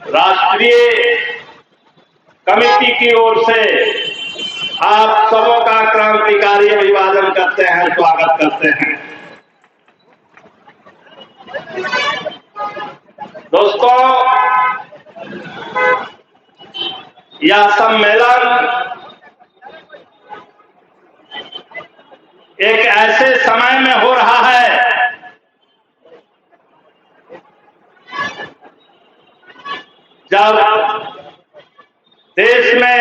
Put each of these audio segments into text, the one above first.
राष्ट्रीय कमेटी की ओर से आप सबों का क्रांतिकारी अभिवादन करते हैं, स्वागत करते हैं। दोस्तों, यह सम्मेलन एक ऐसे समय में हो रहा है जब देश में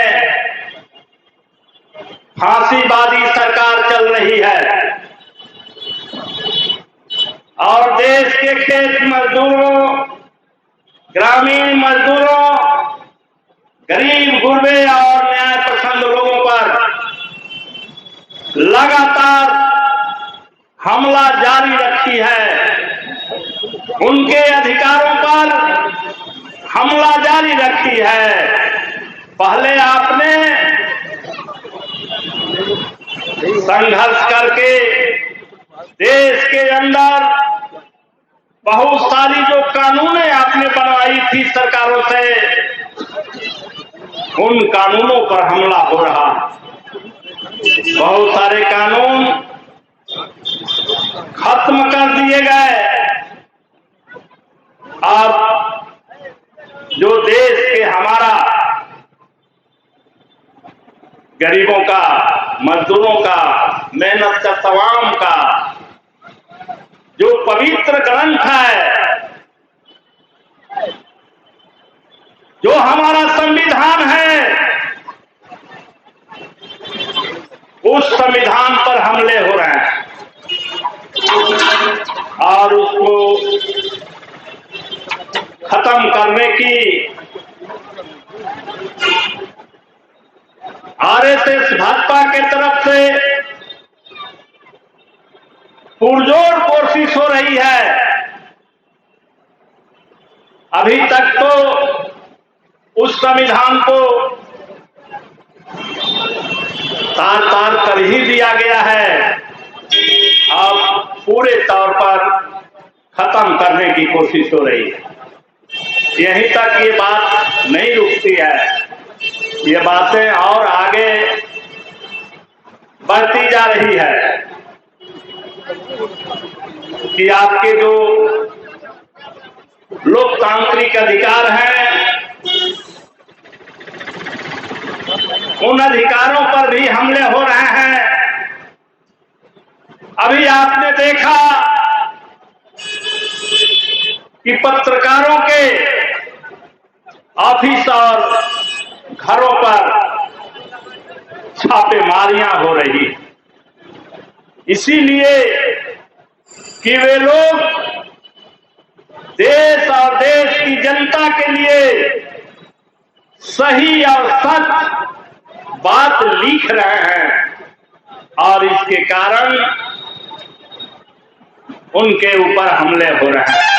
फांसीवादी सरकार चल रही है और देश के खेत मजदूरों, ग्रामीण मजदूरों, गरीब गुरबे और न्याय पसंद लोगों पर लगातार हमला जारी रखी है। उनके अधिकारों पर हमला जारी रखी है। पहले आपने संघर्ष करके देश के अंदर बहुत सारी जो कानूनें आपने बनवाई थी सरकारों से, उन कानूनों पर हमला हो रहा है। बहुत सारे कानून खत्म कर दिए गए। अब जो देश के हमारा गरीबों का, मजदूरों का, मेहनत का तमाम का जो पवित्र ग्रंथ है, जो हमारा संविधान है, उस संविधान पर हमले हो रहे हैं और उसको खत्म करने की आरएसएस भाजपा के तरफ से पुरजोर कोशिश हो रही है। अभी तक तो उस संविधान को तार-तार कर ही दिया गया है। अब पूरे तौर पर खत्म करने की कोशिश हो रही है। यहीं तक ये बात नहीं रुकती है, ये बातें और आगे बढ़ती जा रही है कि आपके जो लोकतांत्रिक अधिकार हैं, उन अधिकारों पर भी हमले हो रहे हैं। अभी आपने देखा कि पत्रकारों के ऑफिस और घरों पर छापेमारियां हो रही, इसीलिए कि वे लोग देश और देश की जनता के लिए सही और सच बात लिख रहे हैं और इसके कारण उनके ऊपर हमले हो रहे हैं।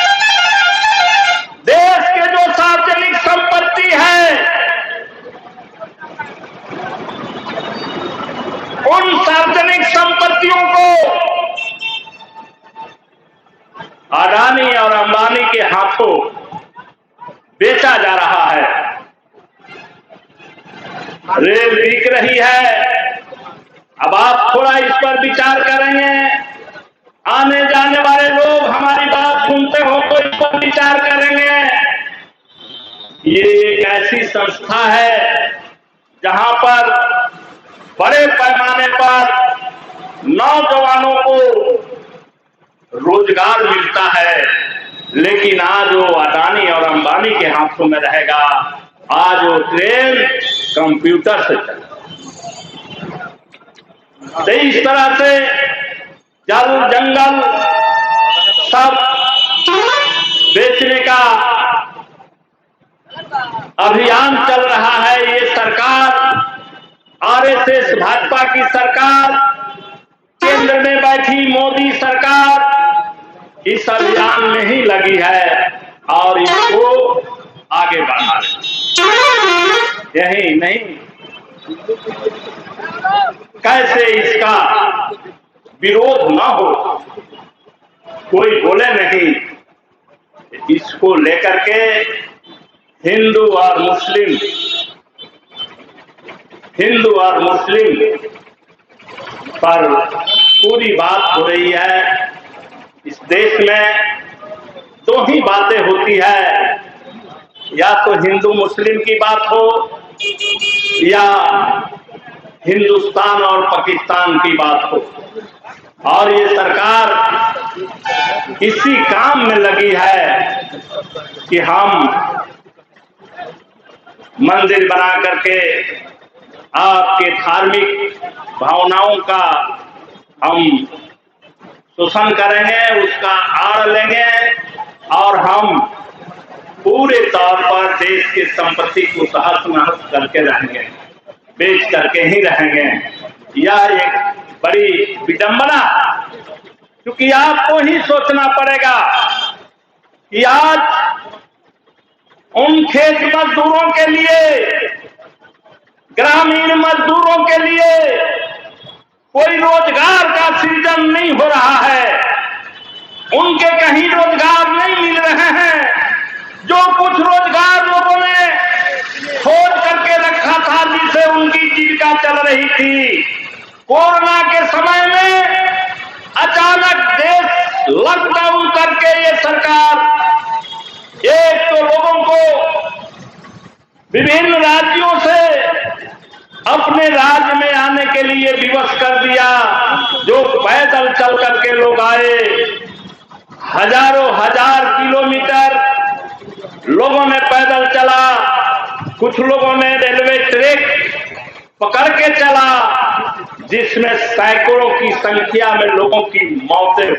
देश के जो सार्वजनिक संपत्ति है, उन सार्वजनिक संपत्तियों को अडानी और अंबानी के हाथों बेचा जा रहा है। रेल बिक रही है। अब आप थोड़ा इस पर विचार करेंगे, आने जाने वाले लोग हमारी बात सुनते हो तो इस पर विचार करेंगे। ये एक ऐसी संस्था है जहां पर बड़े पैमाने पर नौजवानों को रोजगार मिलता है, लेकिन आज वो अडानी और अंबानी के हाथों में रहेगा। आज वो ट्रेन कंप्यूटर से चलेगा। तो इस तरह से जल जंगल सब बेचने का अभियान चल रहा है। ये सरकार, आरएसएस भाजपा की सरकार, केंद्र में बैठी मोदी सरकार इस अभियान में ही लगी है और इसको आगे बढ़ा रही। यही नहीं, कैसे इसका विरोध न हो, कोई बोले नहीं, इसको लेकर के हिंदू और मुस्लिम पर पूरी बात हो रही है। इस देश में दो ही बातें होती है, या तो हिंदू मुस्लिम की बात हो या हिंदुस्तान और पाकिस्तान की बात हो। और ये सरकार इसी काम में लगी है कि हम मंदिर बना करके आपके धार्मिक भावनाओं का हम शोषण करेंगे, उसका आड़ लेंगे और हम पूरे तौर पर देश की संपत्ति को तहस नहस करके रहेंगे, बेच करके ही रहेंगे। यह एक बड़ी विडंबना, क्योंकि आपको ही सोचना पड़ेगा कि आज उन खेत मजदूरों के लिए, ग्रामीण मजदूरों के लिए कोई रोजगार का सृजन नहीं हो रहा है, उनके कहीं रोजगार नहीं मिल रहे हैं। जो कुछ रोजगार लोगों ने खोज करके रखा था, जिससे उनकी जीविका चल रही थी, कोरोना के समय में अचानक देश लॉकडाउन करके ये सरकार एक तो लोगों को विभिन्न राज्यों से अपने राज्य में आने के लिए विवश कर दिया। जो पैदल चल करके लोग आए, हजारों हजार किलोमीटर लोगों ने पैदल चला, कुछ लोगों ने रेलवे ट्रैक पकड़ के चला, जिसमें सैकड़ों की संख्या में लोगों की मौतें,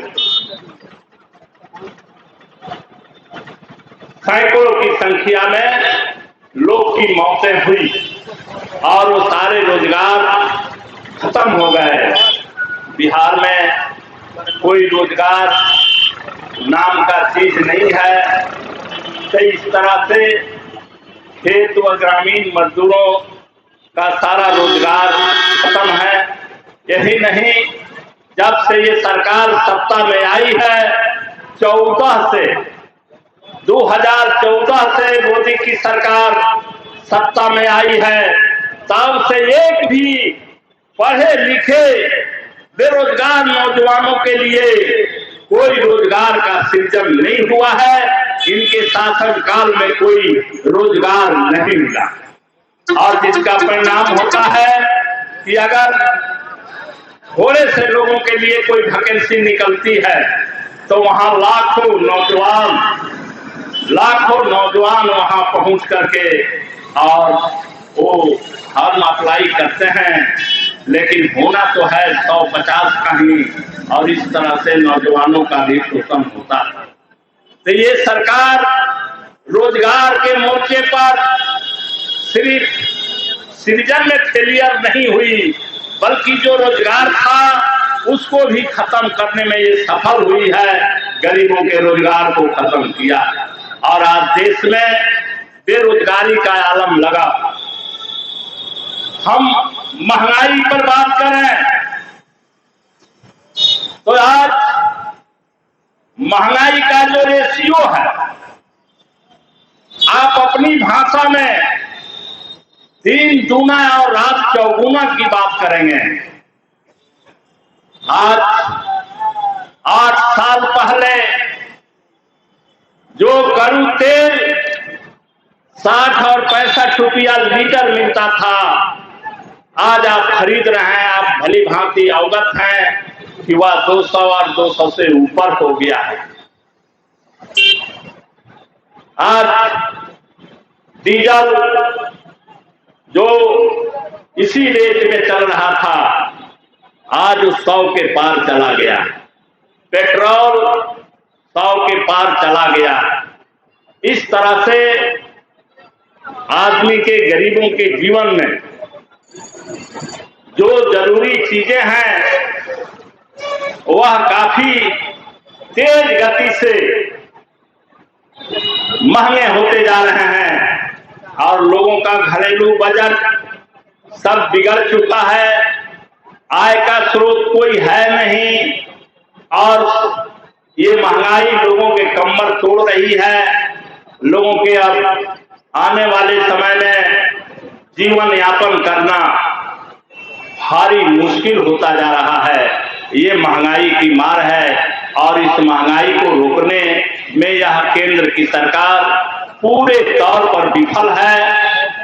सैकड़ों की संख्या में लोग की मौतें हुई और वो सारे रोजगार खत्म हो गए। बिहार में कोई रोजगार नाम का चीज नहीं है। तो इस तरह से खेत व ग्रामीण मजदूरों का सारा रोजगार खत्म है। यही नहीं, जब से ये सरकार सत्ता में आई है, 2014 से मोदी की सरकार सत्ता में आई है, तब से एक भी पढ़े लिखे बेरोजगार नौजवानों के लिए कोई रोजगार का सृजन नहीं हुआ है। इनके शासन काल में कोई रोजगार नहीं मिला, और जिसका परिणाम होता है कि अगर थोड़े से लोगों के लिए कोई वैकेंसी निकलती है तो वहां लाखों नौजवान वहां पहुंच करके और वो फॉर्म अप्लाई करते हैं, लेकिन होना तो है 150 का ही, और इस तरह से नौजवानों का भी शोषण होता है। तो ये सरकार रोजगार के मोर्चे पर सिर्फ सृजन में फेलियर नहीं हुई, बल्कि जो रोजगार था उसको भी खत्म करने में ये सफल हुई है। गरीबों के रोजगार को खत्म किया और आज देश में बेरोजगारी का आलम लगा। हम महंगाई पर बात करें तो आज महंगाई का जो रेशियो है, आप अपनी भाषा में 3 दूना और रात 4 की बात करेंगे। आज 8 साल पहले जो करू तेल 60 और 65 रुपया लीटर मिलता था, आज आप खरीद रहे हैं। आप भली भांति अवगत हैं कि वह 200 और 200 से ऊपर हो गया है। आज डीजल जो इसी रेट में चल रहा था, आज 100 के पार चला गया। पेट्रोल 100 के पार चला गया। इस तरह से आदमी के, गरीबों के जीवन में जो जरूरी चीजें हैं वह काफी तेज गति से महंगे होते जा रहे हैं और लोगों का घरेलू बजट सब बिगड़ चुका है। आय का स्रोत कोई है नहीं और ये महंगाई लोगों के कमर तोड़ रही है। लोगों के अब आने वाले समय में जीवन यापन करना भारी मुश्किल होता जा रहा है। ये महंगाई की मार है और इस महंगाई को रोकने में यह केंद्र की सरकार पूरे तौर पर विफल है,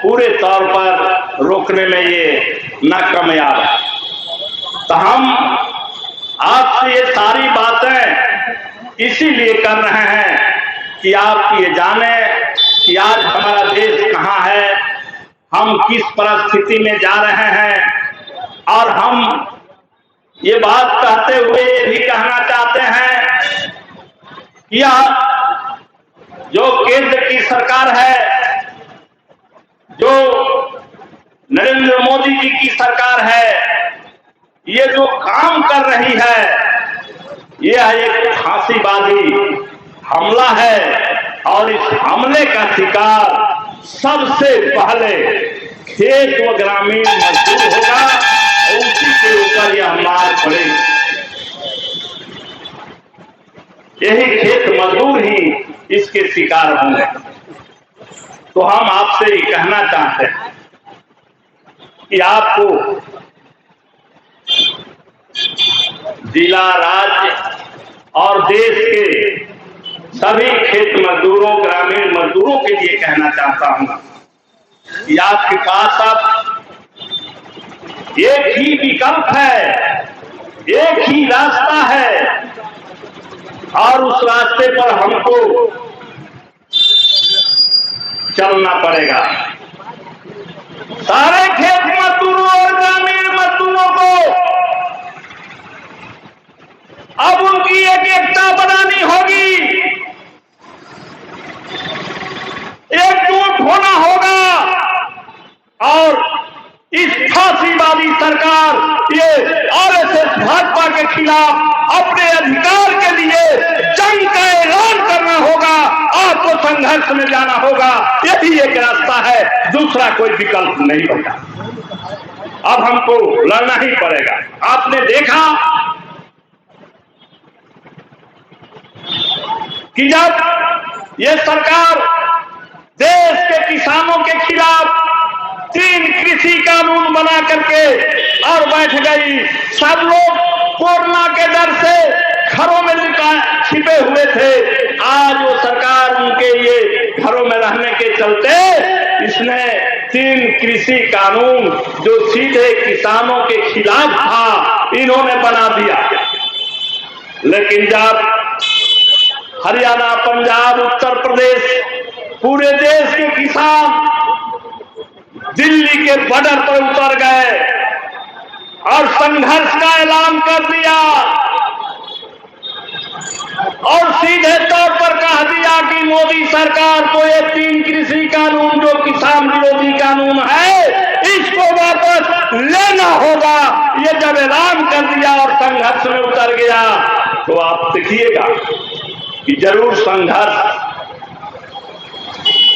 पूरे तौर पर रोकने में ये नाकामयाब है। तो हम आपसे ये सारी बातें इसीलिए कर रहे हैं कि आप ये जाने कि आज हमारा देश कहाँ है, हम किस परिस्थिति में जा रहे हैं। और हम ये बात कहते हुए ये भी कहना चाहते हैं कि जो केंद्र की सरकार है, जो नरेंद्र मोदी जी की सरकार है, ये जो काम कर रही है यह एक फांसीवादी हमला है। और इस हमले का शिकार सबसे पहले खेत व ग्रामीण मजदूर होगा और उसी के ऊपर यह मार पड़ेगी। यही खेत मजदूर ही इसके शिकार होंगे। तो हम आपसे ये कहना चाहते हैं कि आपको जिला, राज्य और देश के सभी खेत मजदूरों, ग्रामीण मजदूरों के लिए कहना चाहता हूं कि आपके पास अब एक ही विकल्प है, एक ही रास्ता है और उस रास्ते पर हमको चलना पड़ेगा। सारे खेत मजदूरों और ग्रामीण मजदूरों को अब उनकी एक एकता बनानी होगी, एकजुट होना होगा और इस फांसीवादी सरकार, ये आरएसएस भाजपा के खिलाफ अपने अधिकार के लिए जंग का ऐलान करना होगा। आपको संघर्ष में जाना होगा, यही एक रास्ता है, दूसरा कोई विकल्प नहीं बचा। अब हमको लड़ना ही पड़ेगा। आपने देखा कि जब ये सरकार देश के किसानों के खिलाफ 3 कृषि कानून बना करके और बैठ गई, सब लोग कोरोना के डर से घरों में छिपे हुए थे। आज वो सरकार उनके ये घरों में रहने के चलते इसने 3 कृषि कानून जो सीधे किसानों के खिलाफ था, इन्होंने बना दिया। लेकिन जब हरियाणा, पंजाब, उत्तर प्रदेश, पूरे देश के किसान दिल्ली के बॉर्डर पर उतर गए और संघर्ष का ऐलान कर दिया और सीधे तौर पर कह दिया कि मोदी सरकार को ये 3 कृषि कानून जो किसान विरोधी कानून है, इसको वापस लेना होगा। ये जब ऐलान कर दिया और संघर्ष में उतर गया तो आप देखिएगा कि जरूर संघर्ष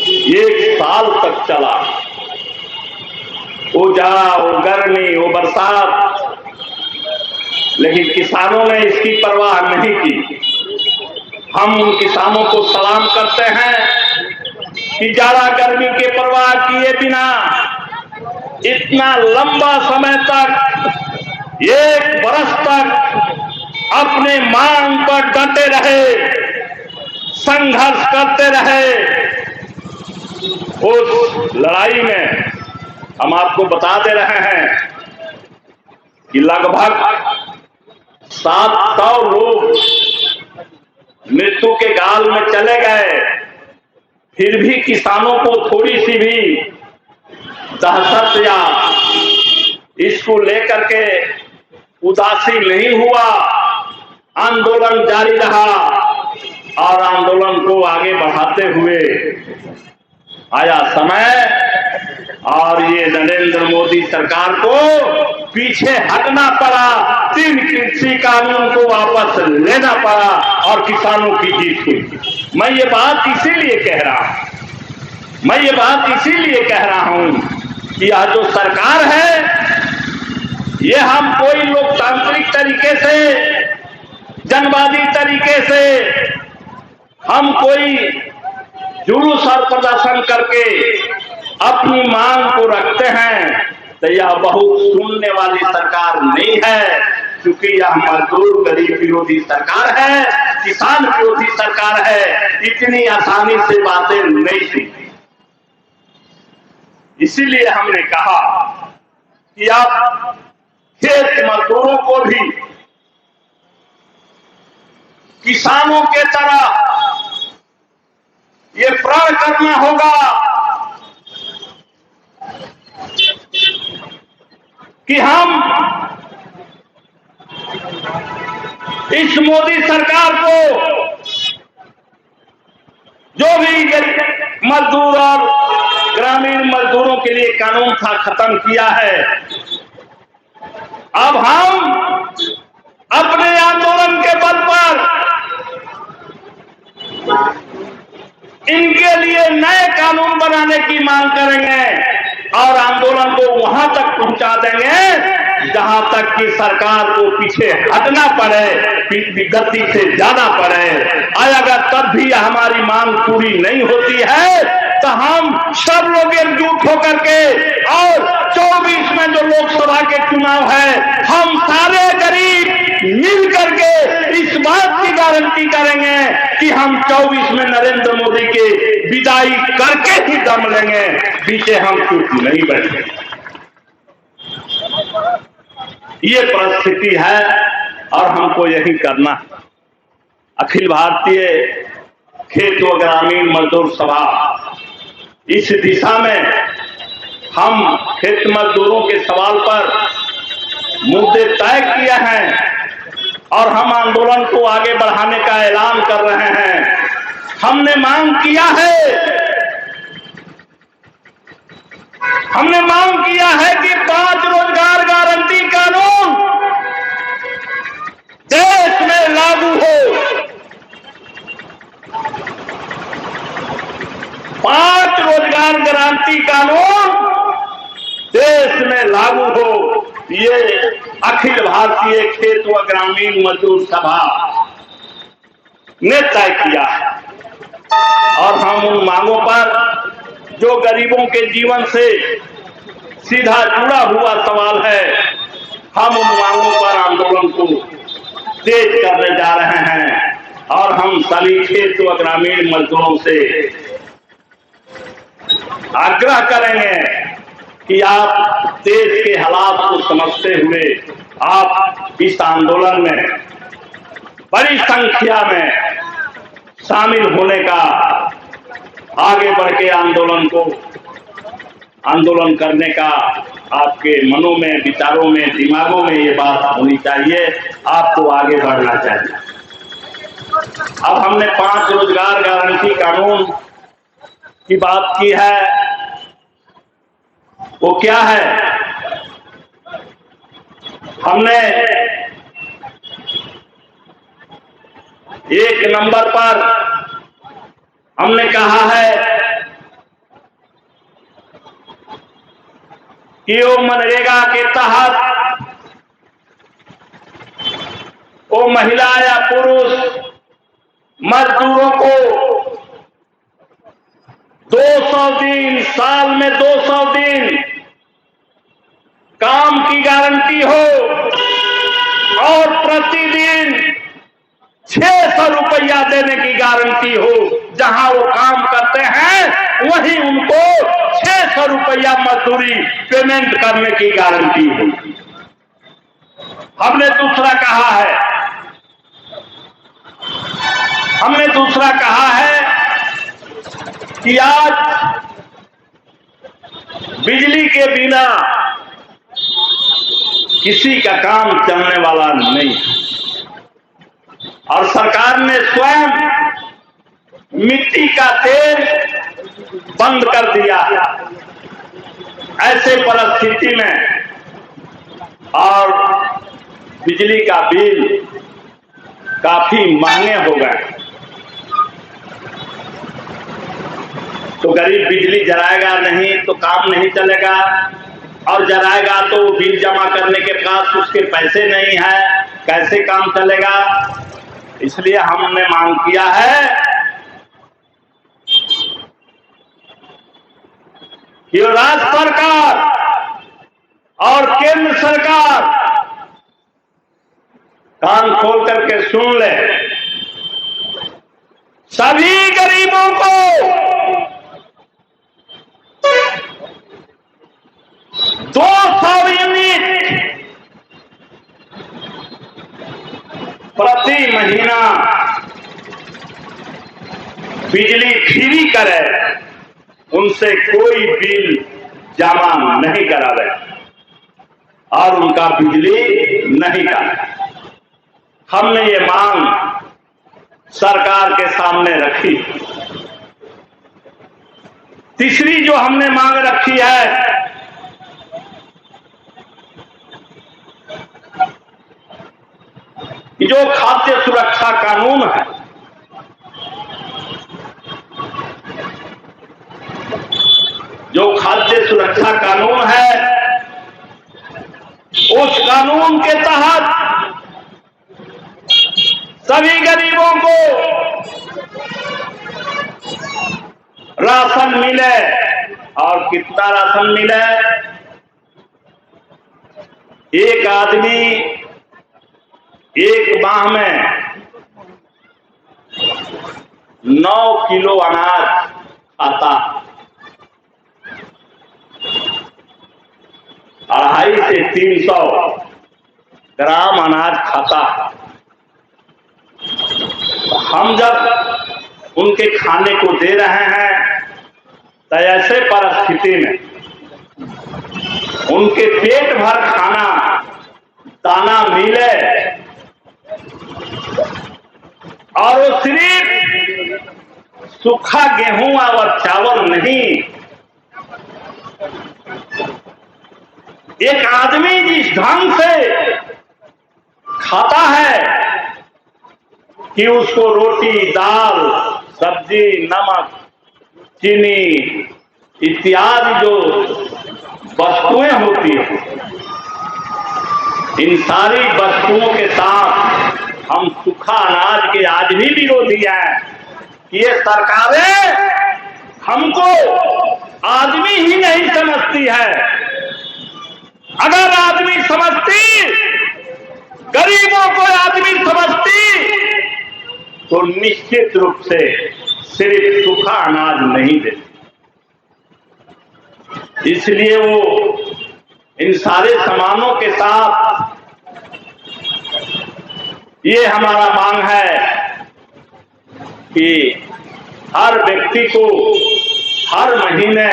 1 साल तक चला। वो जाड़ा, वो गर्मी, वो बरसात, लेकिन किसानों ने इसकी परवाह नहीं की। हम उन किसानों को सलाम करते हैं कि जाड़ा गर्मी के परवाह किए बिना इतना लंबा समय तक, 1 बरस तक अपने मांग पर डटे रहे, संघर्ष करते रहे। उस लड़ाई में हम आपको बता दे रहे हैं कि लगभग 700 लोग मृत्यु के गाल में चले गए। फिर भी किसानों को थोड़ी सी भी दहशत या इसको लेकर के उदासी नहीं हुआ, आंदोलन जारी रहा और आंदोलन को आगे बढ़ाते हुए आया समय और ये नरेंद्र मोदी सरकार को पीछे हटना पड़ा, 3 कृषि कानून को वापस लेना पड़ा और किसानों की जीत हुई। मैं ये बात इसीलिए कह रहा हूं कि यह जो सरकार है, ये हम कोई लोकतांत्रिक तरीके से जनवादी तरीके से हम कोई जुलूस और प्रदर्शन करके अपनी मांग को रखते हैं, तो यह बहुत सुनने वाली सरकार नहीं है, क्योंकि यह मजदूर गरीब विरोधी सरकार है, किसान विरोधी सरकार है। इतनी आसानी से बातें नहीं सुनती। इसीलिए हमने कहा कि आप खेत मजदूरों को भी किसानों के तरह ये प्रण करना होगा कि हम इस मोदी सरकार को जो भी मजदूर और ग्रामीण मजदूरों के लिए कानून था खत्म किया है, अब हम अपने आंदोलन के बल पर इनके लिए नए कानून बनाने की मांग करेंगे और आंदोलन को वहां तक पहुंचा देंगे जहां तक कि सरकार को पीछे हटना पड़े, गति से जाना पड़े। अगर तब भी हमारी मांग पूरी नहीं होती है तो हम सब लोग एकजुट होकर के, और 24 में जो लोकसभा के चुनाव है, हम सारे गरीब मिल करके इस बात की गारंटी करेंगे कि हम 24 में नरेंद्र मोदी के विदाई करके ही दम लेंगे, पीछे हम चुप नहीं बैठेंगे। ये परिस्थिति है और हमको यही करना है। अखिल भारतीय खेत व ग्रामीण मजदूर सभा इस दिशा में हम खेत मजदूरों के सवाल पर मुद्दे तय किए हैं और हम आंदोलन को आगे बढ़ाने का ऐलान कर रहे हैं। हमने मांग किया है कि 5 रोजगार गारंटी कानून देश में लागू हो। 5 रोजगार गारंटी कानून देश में लागू हो, ये अखिल भारतीय खेत व ग्रामीण मजदूर सभा ने तय किया है। और हम उन मांगों पर जो गरीबों के जीवन से सीधा जुड़ा हुआ सवाल है, हम उन मांगों पर आंदोलन को तेज करने जा रहे हैं और हम सभी खेत व ग्रामीण मजदूरों से आग्रह करेंगे कि आप देश के हालात को समझते हुए आप इस आंदोलन में बड़ी संख्या में शामिल होने का, आगे बढ़ के आंदोलन करने का आपके मनों में, विचारों में, दिमागों में ये बात होनी चाहिए। आपको आगे बढ़ना चाहिए। अब हमने 5 रोजगार गारंटी कानून की बात की है, वो क्या है? हमने 1 नंबर पर हमने कहा है कि वो मनरेगा के तहत वो महिला या पुरुष मजदूरों को 200 दिन, साल में 200 दिन काम की गारंटी हो और प्रतिदिन 600 रुपया देने की गारंटी हो। जहां वो काम करते हैं वहीं उनको 600 रुपया मजदूरी पेमेंट करने की गारंटी हो। हमने दूसरा कहा है कि आज बिजली के बिना किसी का काम चलने वाला नहीं है और सरकार ने स्वयं मिट्टी का तेल बंद कर दिया। ऐसे परिस्थिति में और बिजली का बिल काफी महंगे हो गए, तो गरीब बिजली जलाएगा नहीं तो काम नहीं चलेगा, और जलाएगा तो बिल जमा करने के पास उसके पैसे नहीं है, कैसे काम चलेगा? इसलिए हमने मांग किया है कि राज्य सरकार और केंद्र सरकार कान खोल करके सुन ले। सभी गरीबों को 200 यूनिट प्रति महीना बिजली फ्री करे, उनसे कोई बिल जमा नहीं करावे और उनका बिजली नहीं काटे। हमने ये मांग सरकार के सामने रखी। तीसरी जो हमने मांग रखी है कि जो खाद्य सुरक्षा कानून है, जो खाद्य सुरक्षा कानून है, उस कानून के तहत सभी गरीबों को राशन मिले। और कितना राशन मिले? एक आदमी एक माह में 9 किलो अनाज खाता, 250 से 300 ग्राम अनाज खाता। हम जब उनके खाने को दे रहे हैं तो ऐसे परिस्थिति में उनके पेट भर खाना दाना मिले और वो सिर्फ सूखा गेहूं और चावल नहीं, एक आदमी जिस ढंग से खाता है कि उसको रोटी, दाल, सब्जी, नमक, चीनी इत्यादि जो वस्तुएं होती हैं, इन सारी वस्तुओं के साथ हम सूखा अनाज के आज भी विरोधी हैं कि ये सरकारें हमको आदमी ही नहीं समझती है। अगर आदमी समझती, गरीबों को आदमी समझती, तो निश्चित रूप से सिर्फ सूखा अनाज नहीं देती। इसलिए वो इन सारे सामानों के साथ ये हमारा मांग है कि हर व्यक्ति को हर महीने